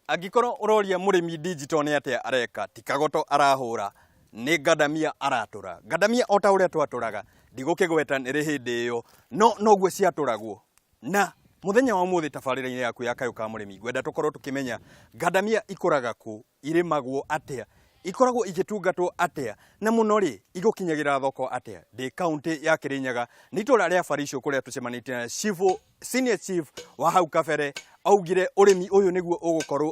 Angĩkorwo ũroria mũrĩmi digital nĩ atĩa areka, ti kagoto arahũra, nĩ ngandamia aratũra. Ngandamia o ta ũrĩa twatũraga, ndigũkĩgweta nĩ hĩndĩ ĩyo, no noguo ciatũragwo. Na muthenya wa mũthĩ tabarĩra-inĩ yaku ya Kayũ ka mũrĩmi, ngwenda tũkorwo tũkĩmenya ngandamia ikũraga kũ, irĩmagwo atĩa, ikoragwo igĩtungatwo atĩa, na mũno rĩ igũkinyagĩra thoko atĩa. Ndĩ kaunti ya Kĩrĩnyaga, nĩ itũra rĩa Baricũ kũrĩa tũcemanĩtie na senior chief wa hau kabere, augire ũrĩmi ũyũ nĩguo ũgũkorwo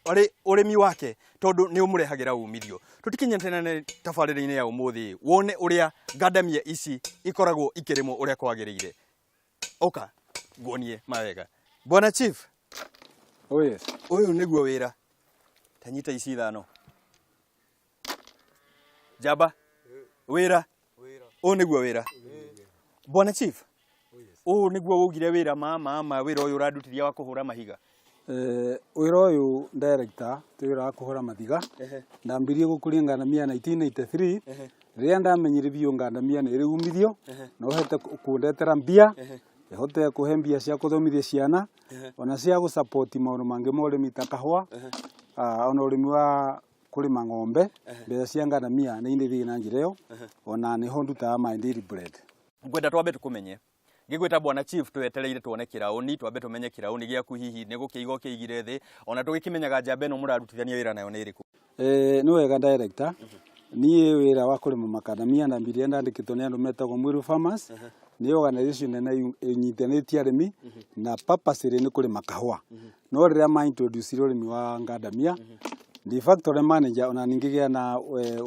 arĩ ũrĩmi wake tondũ nĩ ũmũrehagĩra umithio. Tũtikinyĩte na tabarĩra-inĩ ya ũmũthĩ wone ũrĩa ngandamia ici ikoragwo ikĩrĩmwo ũrĩa kwagĩrĩire. Oka nguonie mawega. Bwana Chief. Oh yes. Ũyũ nĩguo wĩra. Tanyita ici ithano. Jamba. Wĩra. Ũyũ nĩguo wĩra. Bwana Chief. Ũyũ nĩguo wugire wĩra ma wĩra ũyũ ũrandutithia wa kũhũra mahiga. Wĩra ũyũ director wĩra wa kũhũra mahiga. Ndambirie gũkũria ngandamia 1993. Rĩrĩa ndamenyire biũ ngandamia nĩ ĩrĩ umithio, no hete kũndetera mbia. Hote kuhe mbia cia kuthomithia ciana, ona cia gusupport maũndũ mangĩ ma ũrĩmi ta kahũa, ona ũrĩmi wa kũrĩma ng'ombe, mbia cia ngandamia nĩ indi na njĩra ĩyo, ona nĩ ho ndutaga my daily bread. Ngwenda twambe tũkũmenye. Ngĩgwĩta Bwana Chief twetereire tuone kĩraũni, twambe tũmenye kĩraũni gĩaku hihi nĩ gũkĩiga ũkĩigire thĩ, ona tũgĩkĩmenyaga njamba ĩno mũrarutithania wĩra nayo nĩ ĩrĩkũ. Nĩ wega director. Niĩ wĩra wa kũrĩma makandamia ndambirie ndandĩkĩtwo nĩ andũ metagwo Mwiru Farmers. Nĩ organization nene inyitanĩtie arĩmi na purpose nĩ kũrĩma kahũa. No rĩrĩa ma introduce ũrĩmi wa ngandamia, de factory manager ona ningĩgĩa na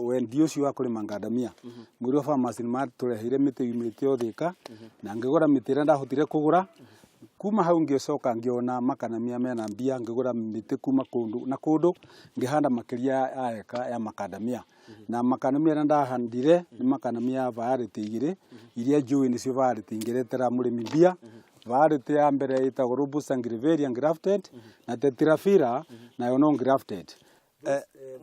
wendi ũcio wa kũrĩma ngandamia. Mwiru Farmers nĩ matũreheire mĩtĩ yumĩte o Thĩka, na ngĩgũra mĩtĩ ĩrĩa ndahotire kũgũra. Kuma hau ngĩcoka ngĩona makandamia mena mbia, ngĩgũra mĩtĩ kuma kũndũ na kũndũ, ngĩhanda makĩria ya eka ya makandamia. Na makandamia na ndahandire nĩ makandamia variety igĩrĩ, iria njũĩ nĩcio variety ingĩretera mũrĩmi mbia. Variety ya mbere ĩtagwo Robusta Ngiriveria grafted, na Tetravira nayo no grafted.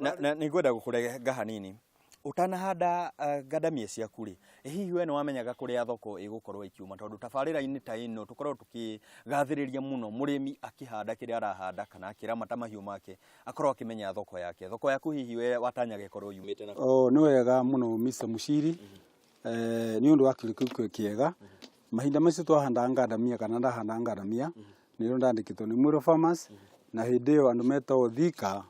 Nĩ ngwenda gũkũrenga hanini. Utanahanda ngandamia ciaku rĩ, hihi we nĩ wamenyaga kũrĩa thoko ĩgũkorwo ikiuma, tondũ tabarĩra-inĩ ta ĩno tũkoragwo tũkĩgathĩrĩria mũno mũrĩmi akĩhanda kĩrĩa arahanda kana akĩramata mahiũ make akorwo akĩmenya thoko yake. Thoko yaku hihi we watanyaga ĩkorwo yumĩte na nĩ wega mũno Mr. Muchiri. Nĩ ũndũ wa kĩrĩkũ kĩega. Mahinda macio twahanda ngandamia kana ndahanda ngandamia nĩrĩo ndandĩkĩtwo nĩ Mwiru Farmers, na hĩndĩ ĩyo andũ metagwo Thika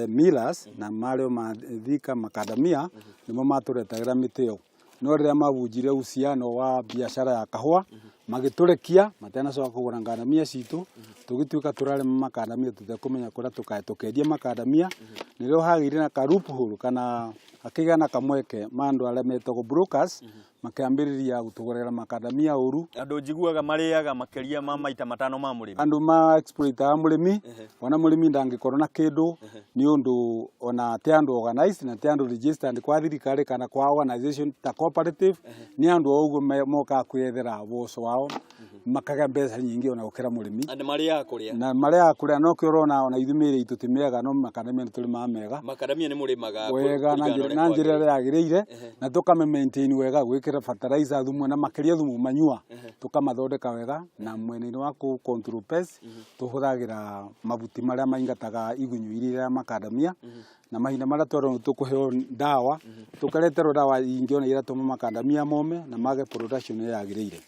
millers na marĩo ma Thika makandamia nĩmo matũretagĩra mĩtĩ ĩyo. No rĩrĩa mabunjire uhusiano wa biashara ya kahũa magĩtũrekia matenacoka kũgũra ngandamia citũ, tũgĩtuĩka tũrarĩma makandamia tũtekũmenya kũrĩa tũkendia makandamia. Nĩrĩo hagĩire na ka loophole kana akĩgĩa na kamweke ma andũ arĩa metagwo brokers makĩambĩrĩria gũtũgũrĩra makandamia ũru. Andũ njiguaga marĩaga makĩria ma maita matano ma mũrĩmi. Andũ ma exploitaga mũrĩmi, ona mũrĩmi ndangĩkorwo na kĩndũ nĩ ũndũ ona ti andũ organized na ti andũ registered kwa thirikari kana kwa organization ta cooperative. Nĩ andũ o ũguo mokaga kwĩyethera boco wao makagĩa mbeca nyingĩ ona gũkĩra mũrĩmi. Na marĩaga kũrĩa. Na marĩaga kũrĩa, no kĩo ũrona ona ithumĩre itũ tĩmega, no makandamia nĩ tũrĩmaga mega. Makandamia nĩ mũrĩmaga wega na njĩra ĩrĩa yagĩrĩire, na tũkame maintain wega, gwĩkĩra fertilizer, thumu na makĩria thumu manyua, tũkamathondeka wega. Na mwena-inĩ wa control pest tũhũthagĩra mabuti marĩa maingataga igunyũ iria makandamia. Na mahinda marĩa twarwo tũkũheo ndawa, tũkareterwo ndawa ingĩona iratũma makandamia mome na mage production yagĩrĩire.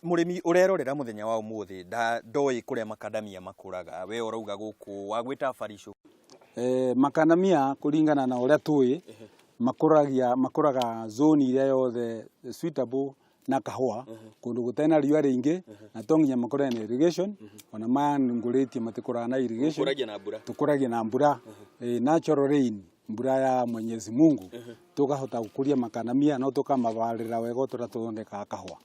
Mũrĩmi ũrerorera mũthenya wa ũmũthĩ ndoĩ kũrĩa makandamia makũraga, we ũrauga gũkũ wagwĩta Baricũ. Makandamia kũringana na ũrĩa tũĩ makũraga zone iria yothe suitable na kahũa, kũndũ gũtarĩ na riũa rĩingĩ, na to nginya makorwo na irrigation, ona maya ngũrĩtie matikũraga na irrigation. Tũkũragia na mbura, natural rain, mbura ya Mwenyezi Mungu. Tukahota gũkũria makandamia no tukamabarĩra wega ũrĩa tũthondekaga kahũa.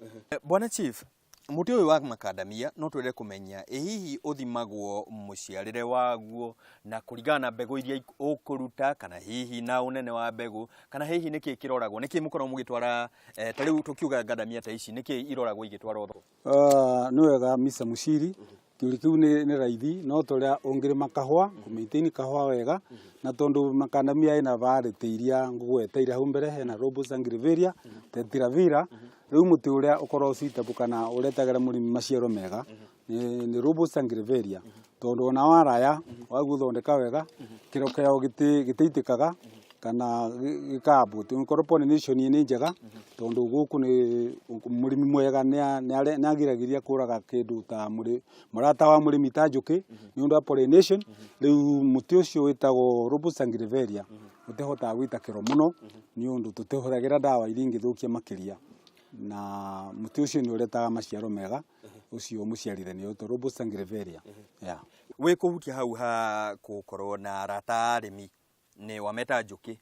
Bwana Chief, mũtĩ ũyũ wa makandamia no twende kũmenya hihi ũthimagwo mũciarĩre waguo na kũringana na mbegũ iria ũkũruta, kana hihi na ũnene wa mbegũ, kana hihi nĩkĩ kĩroragwo, nĩkĩ mũkorwo mũgĩtwara ta rĩu tũkiuga ngandamia ta ici nĩkĩ iroragwo igĩtwarwo thoko? Nĩ wega Mr. Muchiri, kĩũria kĩu nĩ raithi, no tũrĩa ũngĩrĩma kahũa kũmaintain kahũa wega, na tondũ makandamia ĩna variety iria ngũgweteire hau mbere, hena Robusta Ngiriveria, Tetravira. Rĩu mũtĩ ũrĩa ũkorwo suitable kana ũretagĩra mũrĩmi maciaro mega nĩ Robusta Ngiriveria. tondu ona waraya waguthondeka wega kiro kiao gitiitikaga kana gikabu tukorwo pollination ni njega tondu guku ni murimi mwega ni agiragiria kuraga kindu ta murata wa murimi ta njuki ni undu wa pollination riu muti ucio witagwo Rubus sanguinevalia utihotaga gwita kiro muno ni undu tutihuragira dawa iria ingithukia makiria na muti ucio ni uretaga maciaro mega ucio muciarithanio witwa Rubus sanguinevalia wi kuhutia hau ha gukorwo na arata arimi ni wameta njuki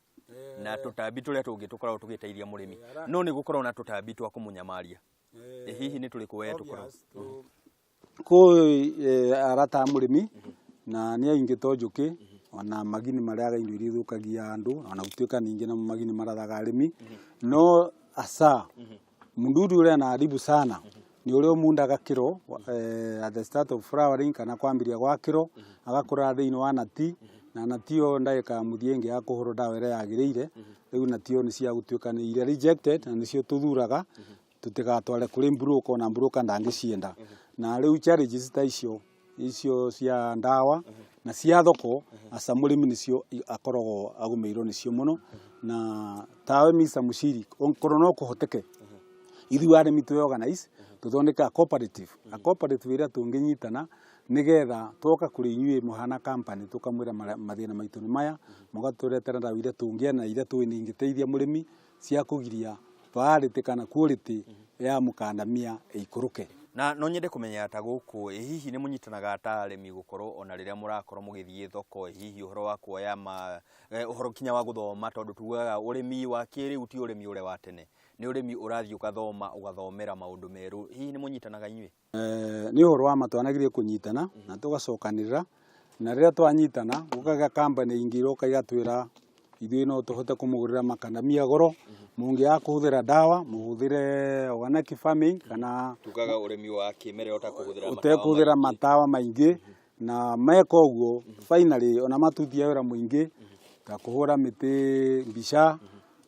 na tutambi turia tungi tukorwo tugiteithia murimi no ni gukorwo na tutambi twa kumunyamaria hihi ni turiku we tukorwo ko arata murimi na ni aingi to njuki ona magini maria gaindu iria thukagia andu ona gutuika ningi na magini marathaga arimi no asa mundudu uria na aribu sana ni uria mundaga kiro at the start of flowering kana kwambiria gwa kiro agakura thiini wa nati na natio ndaika muthienge ya kuhoro dawa ira yagiriire riu natio ni cia gutuika ni ire rejected na nicio tuthuraga tutigatware kuri broker na broker ndangicienda na riu challenges ta icio cia ndawa na cia thoko asa murimi nicio akorogo agumeirwo nicio muno na tawe misa mushiri onkorwo no kuhoteke ithu arimi tu organize tuthondeka a cooperative ira tunginyitana nigetha twoka kuri inyue muhana company tukamwira mathina maitu ni maya mugaturetera ndawa ira tungiana ira twiningiteithia murimi cia kugiria quality kana quality ya mukandamia ikuruke na no nyende kumenya ta guku hihi ni munyitanaga ta arimi gukorwo ona riria murakorwo mugithie thoko hihi uhoro wa kuoya uhoro kinya wa guthoma tondu tugaga urimi wa kiriu ti urimi ure wa tene ni urimi urathii ugathoma ugathomera maundu meru hihi ni munyitanaga inyue ni uhoro wa matwanagirie kunyitana na tugacokanirira na riria twanyitana gukaga company ingiro kaigatwira ithuĩ no tuhote kumugurira makandamia goro mungi ya kuhuthira dawa muhuthire organic farming kana tugaga urimi wa kimere utakuhuthira matawa maingi na meka uguo finally ona matutia wira muingi ta kuhura miti mbisha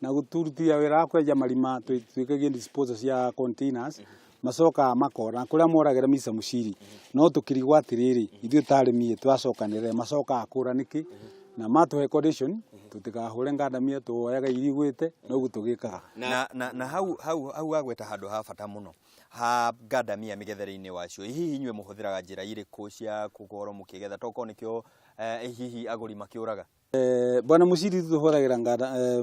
na guturutia wira kwenja marima twikagie disposal cia containers macoka makora kuria moragira misa mushiri no tukirigwa atiriri ithuĩ tarimi twacokanire macoka akura niki na matuhe condition tutikahure ngandamia tuoyaga irigwite no gutugikaga na hau agweta handu ha bata muno ha ngandamia migethere-ini wacio hihi inyue muhuthiraga njira iriku cia kukorwo mukigetha toko nikio hihi aguri makiuraga bwana mushiri tuhuragira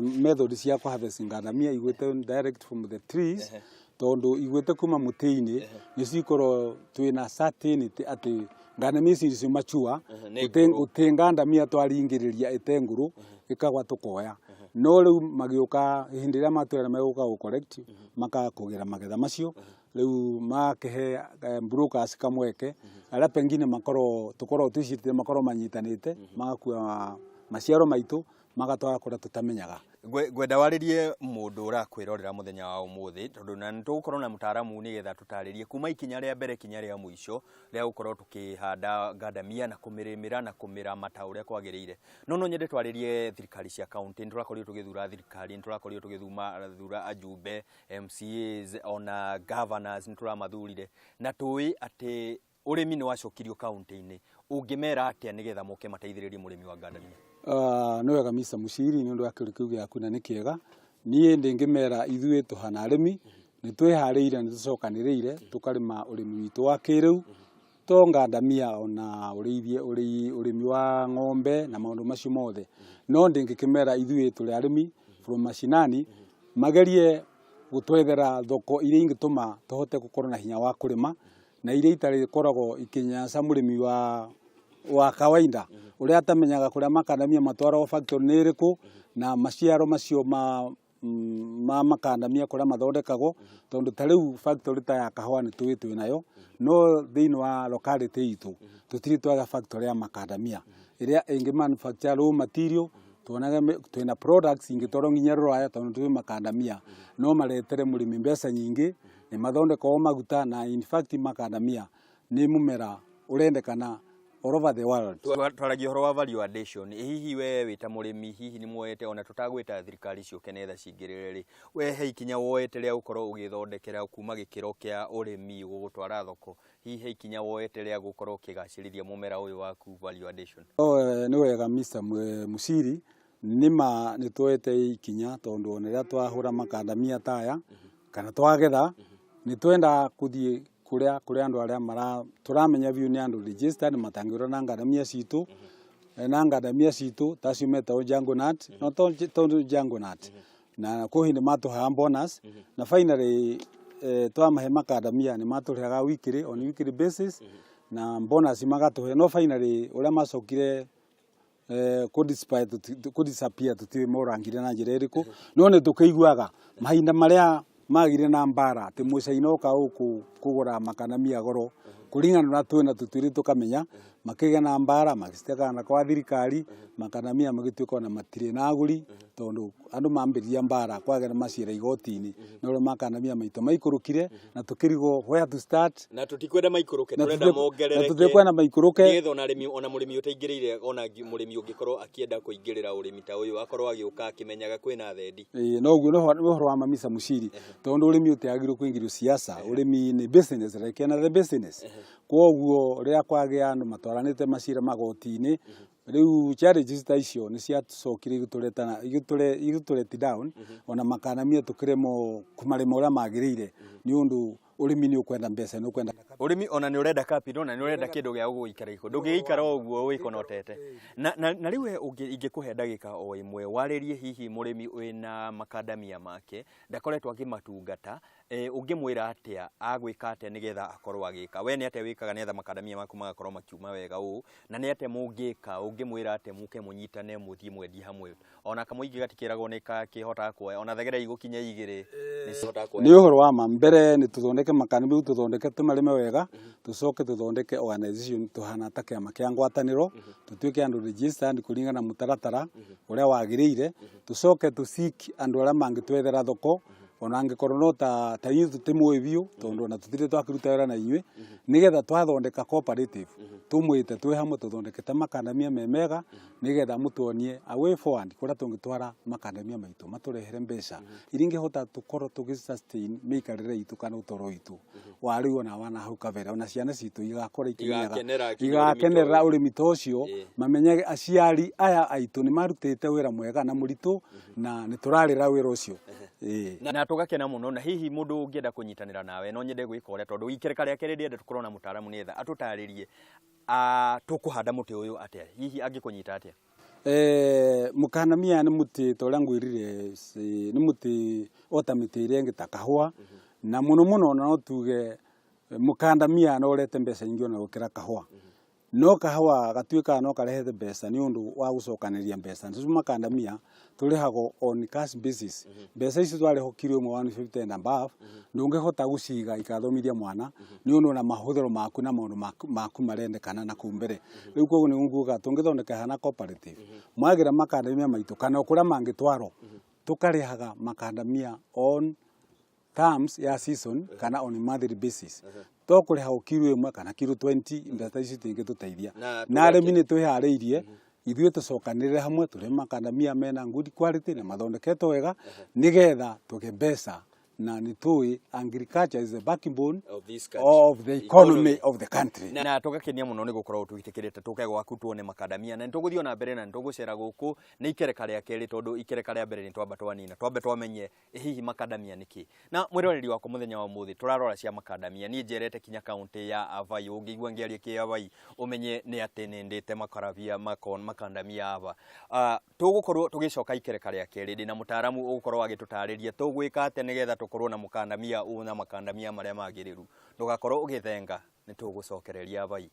method cia ku harvest ngandamia igwete direct from the trees tondu igwete kuma muti-ini nicikoro twina certainty ati ngandamia ici machua utingandamia twaringiriria itenguru ikagwa tukoya no riu magiuka hindi ria matwera meguka go correct makakugira magetha macio riu makehe brokers kamweke ara pengine tukorwo twicitire makorwo manyitanite magakua maciaro maitu magatwara kuria tutamenyaga gwenda waririe mundu urakwirorera muthenya wa umuthi tondu na nitugukorwo na mutaaramu nigetha tutaririe kuma ikinya ria mbere kinya ria muico ria gukorwo tukihanda ngandamia na kumirimira na kumira mata uria kwagiriire no nyende twaririe thirikari cia county niturakorio tugithura thirikari niturakorio tugithura ajumbe MCAs ona governors nituramathurire na tui ati urimi ni wacokirio county-ini ungimera atia nigetha moke mateithiririe murimi wa ngandamia no wega misa mushiri ni undu wa kirukiu giaku na ni kiega nie ndingimera ithuĩ tuhana arimi ni twihariire ni tucokaniriire tukarima urimi witu wa kiriu to ngandamia ona urimi wa ng'ombe na maundu macio mothe no ndingikimera ithuĩ turi arimi from mashinani magerie gutwethera thoko iria ingituma tuhote gukorwo na hinya wa kurima na iria itari koragwo ikinyasa murimi wa kawaida uria atamenyaga kuria makandamia matwaragwo factory ni iriku na maciaro macio ma makandamia kuria mathondekagwo tondu ta riu factory ta ya kahua ni tuitwe nayo no thiini wa locality itu tutiri twaga factory ya makandamia iria ingi manufacture raw material tuonaga twina products ingitoro nginya Ruraya tondu twi makandamia no maretere murimi mbeca nyingi ni mathondekagwo maguta na in fact makandamia ni mumera urendekana all over the world. Twaragia horo wa value addition, hihi we wita murimi hihi ni muoyete ona tutagwita thirikari ciuke netha cingirire ri we he ikinya woyete ria gukorwo ugithondekera kuma gikiro kia urimi gugutwara thoko, hihi he ikinya woyete ria gukorwo ukigacirithia mumera uyu waku value addition? Ni wega Mr. Musiri, nima ni tuete ikinya tondu oneria twahura makandamia taya kana twagetha ni twenda kuthie kuria andu aria mara turamenya view ni andu registered matangiro na ngandamia citu na ngandamia citu taciumete o Jungle Nut no tondu Jungle Nut na kuhinde matuha bonus na finally twamahe makandamia ni maturihaga weekly on weekly basis na bonus magatuhe no finally uria macokire kudisappear tutiwe morangire na njira iriku no ni tukeiguaga mahinda maria magire na mbara ati mucaina uka kugura makandamia goro kuringana na twena tutiri tukamenya makigena na mbara magisteka na kwa thirikari makandamia magituika na matire na aguri tondu andu mambiria mbara kwagera macira igotini no makandamia maito maikurukire na tukirigo where to start na tutikwenda maikuruke turenda mongerereke na tutikwenda maikuruke ngetho na arimi ona murimi utaingirire ona murimi ungikorwo akienda kuingirira urimi ta uyu akorwo agiuka akimenyaga kwina thendi no guo no horo wa mamisa Muciri tondu urimi utiagirwo kuingirio siasa urimi ni business like another business koguo ria kwagia andu matwaranite macira magotini riu challenges ta icio ni cia tucokire igituretana down ona makandamia tukiremo kumarema uria magirire ni undu urimi ni ukwenda mbeca ni ukwenda urimi ona ni urenda capital na ni urenda kindu gia guikara iko ndugikara oguo wikonotete na riu ingikuhe ndagika o imwe waririe hihi murimi wina makandamia make ndakoretwo akimatungata ungimwira atia agwika atia nigetha akorwo agika we ni atia wikaga netha makandamia maku magakorwo makiuma wega uu na ni atia mungika ungimwira atia muke munyitane muthie mwendi hamwe ona kamuingi gatikiragwo ni kakihota kuoya ona thegera igukinya igiri ni cihota kuoya ni uhoro wa mbere ni tuthondeke makandamia tuthondeke tumarime wega tucoke tuthondeke organization tuhana ta kiama kia ngwataniro tutuike andu registered kuringana mutaratara uria wagirire tucoke tusiki andu aria mangitwethera thoko ona angikorwo no ta inyu tutimwe biu tondu na tutire twakiruta wera na inywe nigetha twathondeka cooperative tumwite twi hamwe tuthondeke ta makandamia memega nigetha mutuonie away forward kuria tungitwara makandamia maitu maturehere mbeca iringe hota tukorwo tugisustain mikarire itu kana utoro itu wari ona wana hau kavera ona ciana citu igakora igakenerera urimi tocio mamenyage aciari aya aitu ni marutite wira mwega na muritu na ni turarira wira ucio na tugakena muno na hihi mundu ungienda kunyitanira nawe no nyende gwika uria tondu ikereka ria keri ndiende tukorwo na mutaramu nietha atutaririe tukuhanda muti uyu atia hihi angikunyita atia mukandamia ni muti toria ngwirire ni muti otamite iria ngita kahua na muno no tuge mukandamia no urete mbeca nyingi ona gukira kahua no kahua gatuika no karehete mbeca ni undu wa gucokaniria mbeca nicio makandamia turihago on cash basis mbeca icio twarehokirwe mwa 150 and above ndungihota guciga ikathomithia mwana ni undu na mahuthiro maku na maundu maku marendekana na kumbere riu koguo ni nguga tungithondeka hana cooperative mwagira makandamia maitu kana kuria mangitwaro tukarihaga makandamia on terms ya season kana on monthly basis tokuriha ukiro imwe kana kilo 20 mbeca ici tingi tuteithia na arimi ni twihariirie ithuĩ tucokanire hamwe turi makandamia mena good quality na mathondeketwo wega nigetha tuge mbeca na ni tui agriculture is the backbone of the economy of the country na tugakenia muno ni gukorwo tuitikirite tuke gwaku tuone makandamia na nituguthio na mbere na nitugucera guku ni ikereka ria keri tondu ikereka ria mbere ni twamba twanina twambe twamenye hihi makandamia niki na mwiroreri wako muthenya wa muthi turarora cia makandamia ni njerete kinya county ya Avai ungigwa ngiarie ki Avai umenye ni ati ni ndite makarabia makandamia ava tugukorwo tugicoka ikereka ria keri ndina mutaramu ugukorwo agitutariria tugwika ate nigetha tukorwo na mukandamia una makandamia maria magiriru ndugakorwo ugithenga ni tugucokereria Avai.